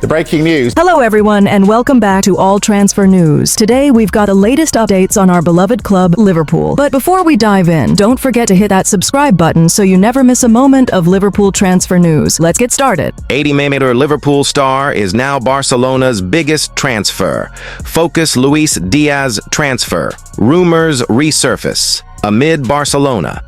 The breaking news. Hello everyone and welcome back to All Transfer News. Today we've got the latest updates on our beloved club, Liverpool. But before we dive in, don't forget to hit that subscribe button so you never miss a moment of Liverpool transfer news. Let's get started. 80M Liverpool star is now Barcelona's biggest transfer. Focus Luis Diaz transfer. Rumors resurface. Amid Barcelona.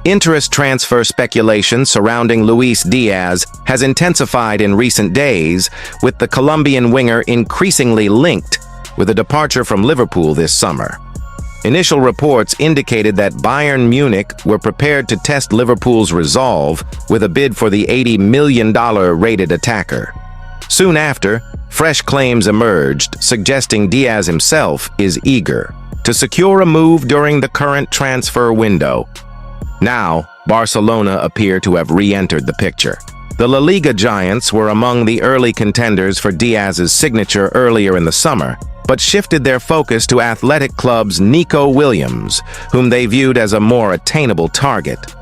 Interest transfer speculation surrounding Luis Diaz has intensified in recent days, with the Colombian winger increasingly linked with a departure from Liverpool this summer. Initial reports indicated that Bayern Munich were prepared to test Liverpool's resolve with a bid for the $80 million rated attacker. Soon after, fresh claims emerged, suggesting Diaz himself is eager to secure a move during the current transfer window. Now, Barcelona appear to have re-entered the picture. The La Liga giants were among the early contenders for Diaz's signature earlier in the summer, but shifted their focus to athletic club's Nico Williams, whom they viewed as a more attainable target.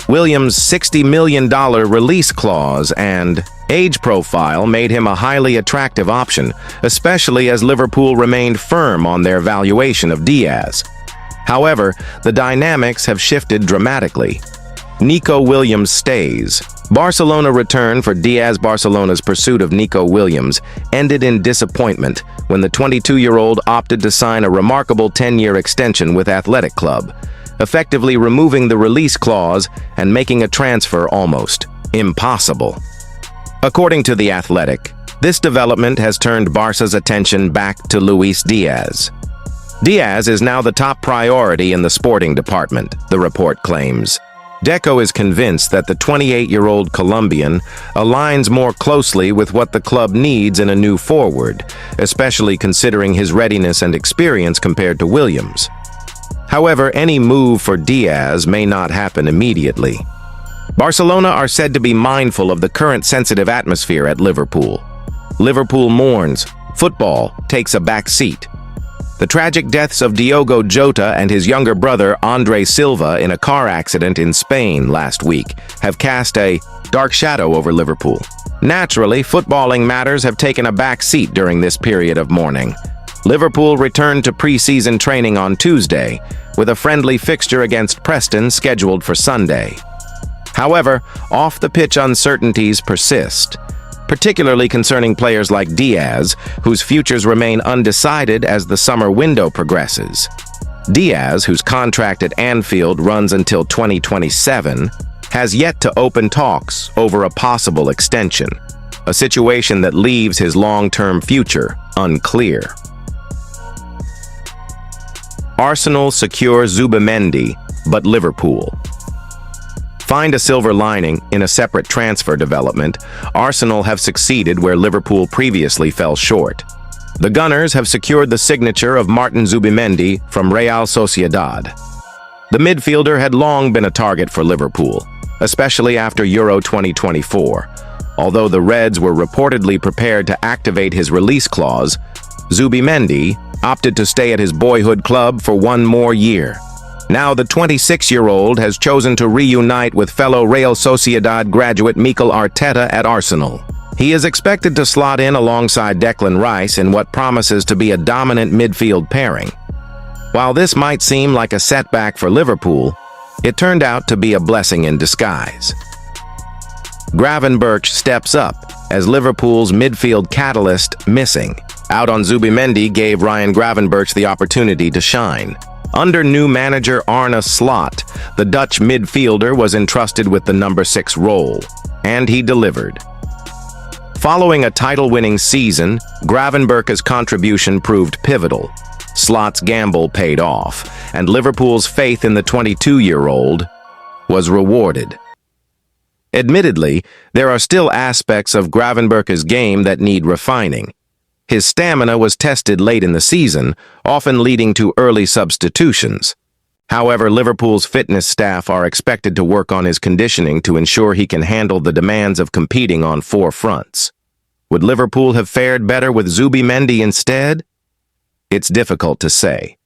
Williams' $60 million release clause and age profile made him a highly attractive option, especially as Liverpool remained firm on their valuation of Diaz. However, the dynamics have shifted dramatically. Nico Williams stays. Barcelona return for Diaz. Barcelona's pursuit of Nico Williams ended in disappointment when the 22-year-old opted to sign a remarkable 10-year extension with Athletic Club, effectively removing the release clause and making a transfer almost impossible. According to The Athletic, this development has turned Barca's attention back to Luis Diaz. Diaz is now the top priority in the sporting department, the report claims. Deco is convinced that the 28-year-old Colombian aligns more closely with what the club needs in a new forward, especially considering his readiness and experience compared to Williams. However, any move for Diaz may not happen immediately. Barcelona are said to be mindful of the current sensitive atmosphere at Liverpool. Liverpool mourns. Football takes a back seat. The tragic deaths of Diogo Jota and his younger brother Andre Silva in a car accident in Spain last week have cast a dark shadow over Liverpool. Naturally, footballing matters have taken a back seat during this period of mourning. Liverpool returned to pre-season training on Tuesday, with a friendly fixture against Preston scheduled for Sunday. However, off-the-pitch uncertainties persist, particularly concerning players like Diaz, whose futures remain undecided as the summer window progresses. Diaz, whose contract at Anfield runs until 2027, has yet to open talks over a possible extension, a situation that leaves his long-term future unclear. Arsenal secure Zubimendi, but Liverpool. Find a silver lining in a separate transfer development. Arsenal have succeeded where Liverpool previously fell short. The Gunners have secured the signature of Martin Zubimendi from Real Sociedad. The midfielder had long been a target for Liverpool, especially after Euro 2024. Although the Reds were reportedly prepared to activate his release clause, Zubimendi opted to stay at his boyhood club for one more year. Now the 26-year-old has chosen to reunite with fellow Real Sociedad graduate Mikel Arteta at Arsenal. He is expected to slot in alongside Declan Rice in what promises to be a dominant midfield pairing. While this might seem like a setback for Liverpool, it turned out to be a blessing in disguise. Gravenberch steps up as Liverpool's midfield catalyst missing. Out on Zubimendi gave Ryan Gravenberch the opportunity to shine. Under new manager Arne Slot, the Dutch midfielder was entrusted with the number 6 role, and he delivered. Following a title-winning season, Gravenberch's contribution proved pivotal. Slot's gamble paid off, and Liverpool's faith in the 22-year-old was rewarded. Admittedly, there are still aspects of Gravenberch's game that need refining. His stamina was tested late in the season, often leading to early substitutions. However, Liverpool's fitness staff are expected to work on his conditioning to ensure he can handle the demands of competing on 4 fronts. Would Liverpool have fared better with Zubimendi instead? It's difficult to say.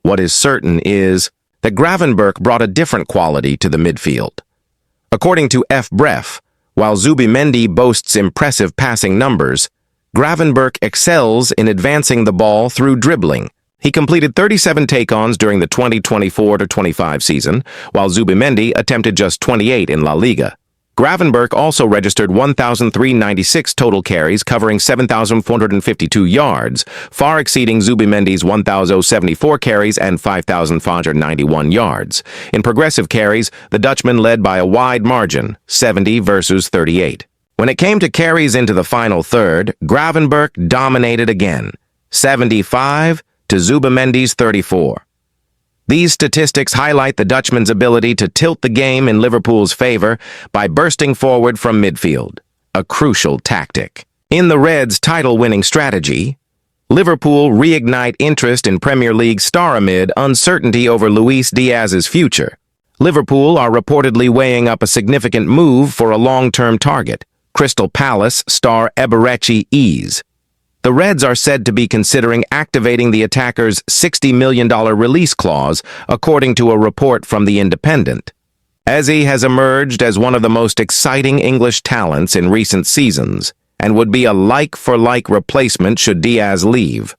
What is certain is that Gravenberch brought a different quality to the midfield. According to Eberechi While Zubimendi boasts impressive passing numbers, Gravenberch excels in advancing the ball through dribbling. He completed 37 take-ons during the 2024-25 season, while Zubimendi attempted just 28 in La Liga. Gravenberch also registered 1,396 total carries, covering 7,452 yards, far exceeding Zubimendi's 1,074 carries and 5,591 yards. In progressive carries, the Dutchman led by a wide margin, 70 versus 38. When it came to carries into the final third, Gravenberch dominated again, 75 to Zubimendi's 34. These statistics highlight the Dutchman's ability to tilt the game in Liverpool's favor by bursting forward from midfield, a crucial tactic. In the Reds' title-winning strategy, Liverpool reignite interest in Premier League star amid uncertainty over Luis Diaz's future. Liverpool are reportedly weighing up a significant move for a long-term target, Crystal Palace star Eberechi Eze. The Reds are said to be considering activating the attacker's $60 million release clause, according to a report from The Independent. Eze has emerged as one of the most exciting English talents in recent seasons, and would be a like-for-like replacement should Diaz leave.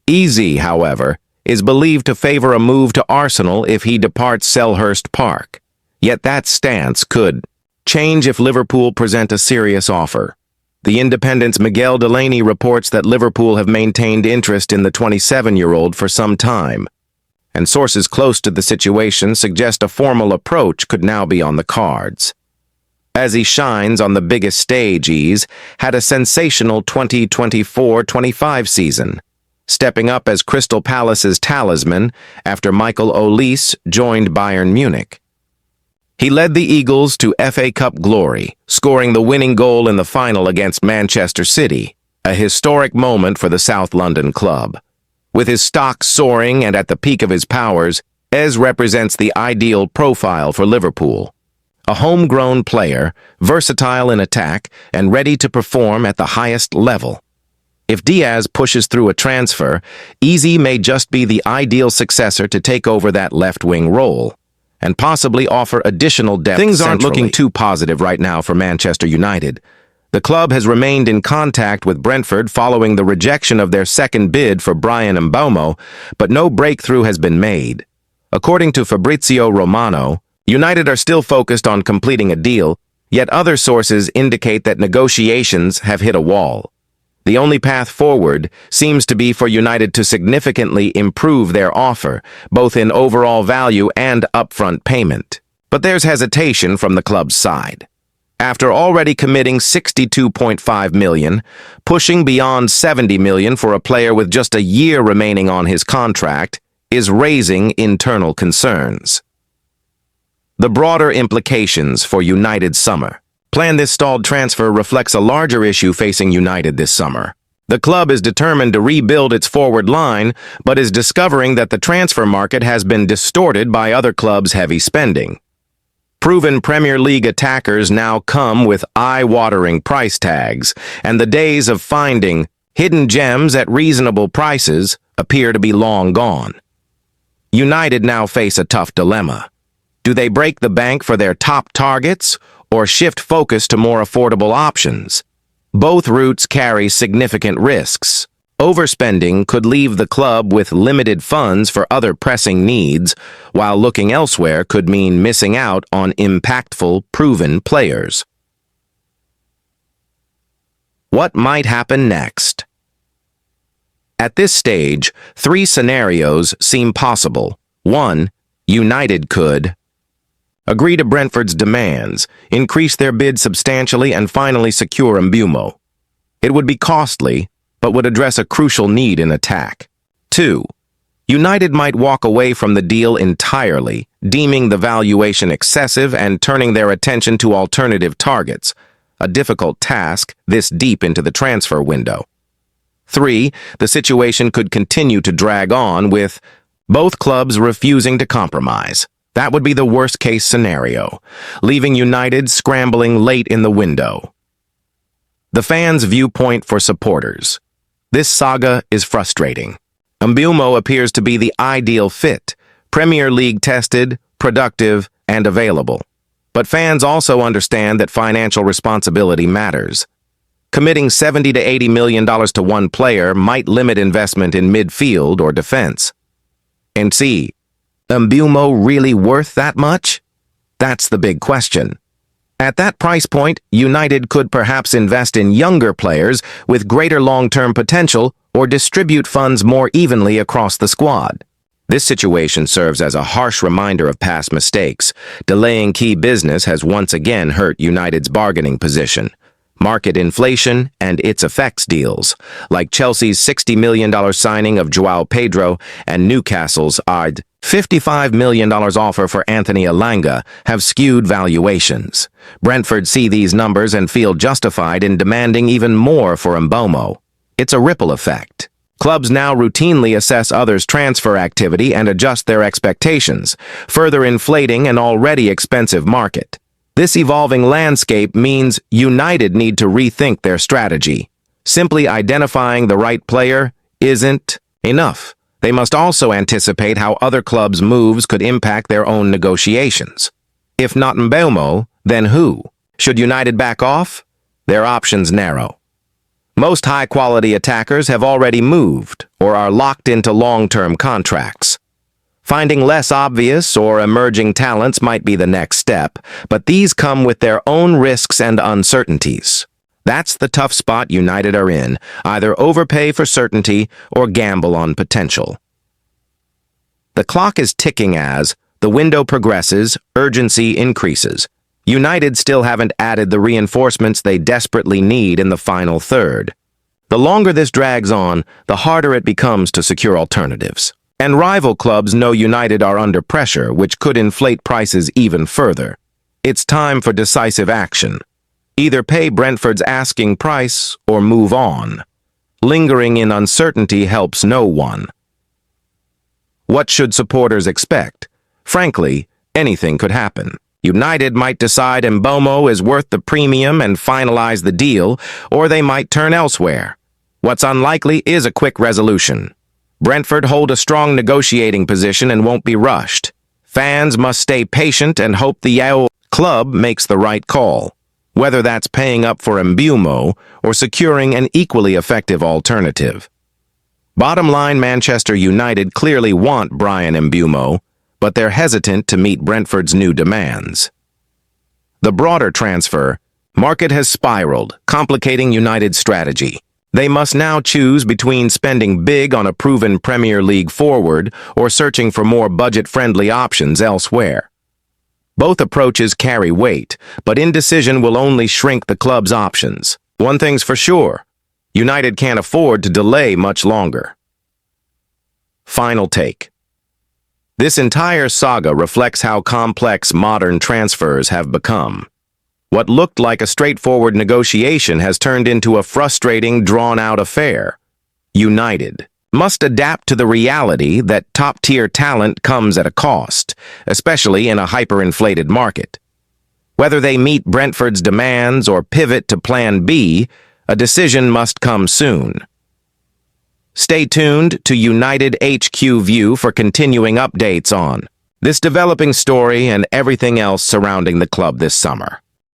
Eze, however, is believed to favor a move to Arsenal if he departs Selhurst Park. Yet that stance could change if Liverpool present a serious offer. The Independent's Miguel Delaney reports that Liverpool have maintained interest in the 27-year-old for some time, and sources close to the situation suggest a formal approach could now be on the cards. As he shines on the biggest stage, Eze had a sensational 2024-25 season, stepping up as Crystal Palace's talisman after Michael Olise joined Bayern Munich. He led the Eagles to FA Cup glory, scoring the winning goal in the final against Manchester City, a historic moment for the South London club. With his stock soaring and at the peak of his powers, Eze represents the ideal profile for Liverpool. A homegrown player, versatile in attack, and ready to perform at the highest level. If Diaz pushes through a transfer, Eze may just be the ideal successor to take over that left-wing role, and possibly offer additional depth. Things aren't looking too positive right now for Manchester United. The club has remained in contact with Brentford following the rejection of their second bid for Bryan Mbeumo, but no breakthrough has been made. According to Fabrizio Romano, United are still focused on completing a deal, yet other sources indicate that negotiations have hit a wall. The only path forward seems to be for United to significantly improve their offer, both in overall value and upfront payment. But there's hesitation from the club's side. After already committing $62.5 million, pushing beyond $70 million for a player with just a year remaining on his contract is raising internal concerns. The broader implications for United's summer. This stalled transfer reflects a larger issue facing United this summer. The club is determined to rebuild its forward line, but is discovering that the transfer market has been distorted by other clubs' heavy spending. Proven Premier League attackers now come with eye-watering price tags, and the days of finding hidden gems at reasonable prices appear to be long gone. United now face a tough dilemma. Do they break the bank for their top targets, or shift focus to more affordable options? Both routes carry significant risks. Overspending could leave the club with limited funds for other pressing needs, while looking elsewhere could mean missing out on impactful, proven players. What might happen next? At this stage, 3 scenarios seem possible. 1. United could agree to Brentford's demands, increase their bid substantially, and finally secure Mbeumo. It would be costly, but would address a crucial need in attack. 2. United might walk away from the deal entirely, deeming the valuation excessive and turning their attention to alternative targets, a difficult task this deep into the transfer window. 3. The situation could continue to drag on, with both clubs refusing to compromise. That would be the worst-case scenario, leaving United scrambling late in the window. The fans' viewpoint for supporters. This saga is frustrating. Mbeumo appears to be the ideal fit, Premier League tested, productive, and available. But fans also understand that financial responsibility matters. Committing $70 to $80 million to one player might limit investment in midfield or defense. And see, Mbeumo really worth that much? That's the big question. At that price point, United could perhaps invest in younger players with greater long-term potential or distribute funds more evenly across the squad. This situation serves as a harsh reminder of past mistakes. Delaying key business has once again hurt United's bargaining position. Market inflation and its effects deals, like Chelsea's $60 million signing of João Pedro and Newcastle's $55 million offer for Anthony Elanga, have skewed valuations. Brentford see these numbers and feel justified in demanding even more for Mbeumo. It's a ripple effect. Clubs now routinely assess others' transfer activity and adjust their expectations, further inflating an already expensive market. This evolving landscape means United need to rethink their strategy. Simply identifying the right player isn't enough. They must also anticipate how other clubs' moves could impact their own negotiations. If not Mbeumo, then who? Should United back off? Their options narrow. Most high-quality attackers have already moved or are locked into long-term contracts. Finding less obvious or emerging talents might be the next step, but these come with their own risks and uncertainties. That's the tough spot United are in, either overpay for certainty or gamble on potential. The clock is ticking as the window progresses, urgency increases. United still haven't added the reinforcements they desperately need in the final third. The longer this drags on, the harder it becomes to secure alternatives. And rival clubs know United are under pressure, which could inflate prices even further. It's time for decisive action. Either pay Brentford's asking price or move on. Lingering in uncertainty helps no one. What should supporters expect? Frankly, anything could happen. United might decide Mbeumo is worth the premium and finalize the deal, or they might turn elsewhere. What's unlikely is a quick resolution. Brentford hold a strong negotiating position and won't be rushed. Fans must stay patient and hope the Yao club makes the right call, whether that's paying up for Mbeumo or securing an equally effective alternative. Bottom line, Manchester United clearly want Bryan Mbeumo, but they're hesitant to meet Brentford's new demands. The broader transfer market has spiraled, complicating United's strategy. They must now choose between spending big on a proven Premier League forward or searching for more budget-friendly options elsewhere. Both approaches carry weight, but indecision will only shrink the club's options. One thing's for sure, United can't afford to delay much longer. Final take. This entire saga reflects how complex modern transfers have become. What looked like a straightforward negotiation has turned into a frustrating, drawn-out affair. United must adapt to the reality that top-tier talent comes at a cost, especially in a hyperinflated market. Whether they meet Brentford's demands or pivot to Plan B, a decision must come soon. Stay tuned to United HQ View for continuing updates on this developing story and everything else surrounding the club this summer.